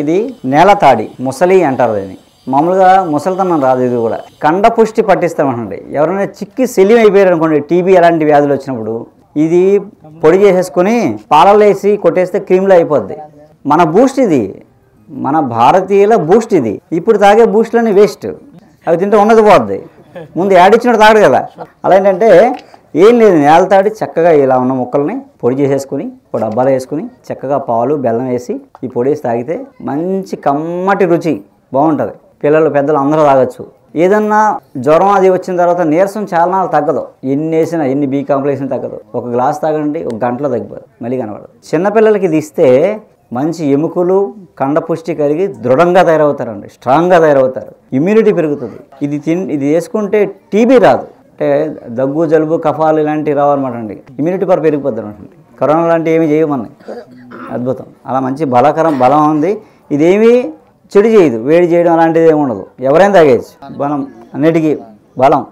ఇది నేలతాడి ముసలి అంటారు దీన్ని. మామూలుగా ముసలితనం రాదు. ఇది కూడా కండపుష్టి పట్టిస్తామండి. ఎవరైనా చిక్కి సెలిం అయిపోయారు అనుకోండి, టీబీ అలాంటి వ్యాధులు వచ్చినప్పుడు ఇది పొడి చేసేసుకొని పాలల్లో వేసి కొట్టేస్తే క్రీమ్లో అయిపోద్ది. మన బూస్ట్ ఇది, మన భారతీయుల బూస్ట్ ఇది. ఇప్పుడు తాగే బూస్ట్లన్నీ వేస్ట్, అవి తింటే ఉన్నది పోద్ది. ముందు యాడ్ ఇచ్చినట్టు తాగడు కదా. అలా ఏంటంటే ఏం లేదు, నేలతాడి చక్కగా ఇలా ఉన్న ముక్కల్ని పొడి చేసేసుకుని ఒక డబ్బాలో వేసుకుని చక్కగా పాలు బెల్లం వేసి ఈ పొడి వేసి తాగితే మంచి కమ్మటి రుచి బాగుంటుంది. పిల్లలు పెద్దలు అందరూ తాగొచ్చు. ఏదన్నా జ్వరం అది వచ్చిన తర్వాత నీరసం చాలా నాళ్ళు తగ్గదు. ఎన్ని వేసినా ఎన్ని బీ కాంప్లెక్స్ తగ్గదు. ఒక గ్లాస్ తాగండి, ఒక గంటలో తగ్గిపోదు, మళ్ళీ కనబడదు. చిన్నపిల్లలకి ఇది ఇస్తే మంచి ఎముకలు కండపుష్టి కలిగి దృఢంగా తయారవుతారండి, స్ట్రాంగ్గా తయారవుతారు. ఇమ్యూనిటీ పెరుగుతుంది. ఇది వేసుకుంటే టీబీ రాదు. అంటే దగ్గు జలుబు కఫాలు ఇలాంటివి రావన్నమాట అండి. ఇమ్యూనిటీ పవర్ పెరిగిపోద్ది అనమాట. కరోనా లాంటివి ఏమి చేయమని అద్భుతం. అలా మంచి బలం ఉంది. ఇదేమీ చెడు చేయదు, వేడి చేయడం అలాంటిది ఏమి ఉండదు. ఎవరైనా తాగేయచ్చు. బలం అన్నిటికీ బలం.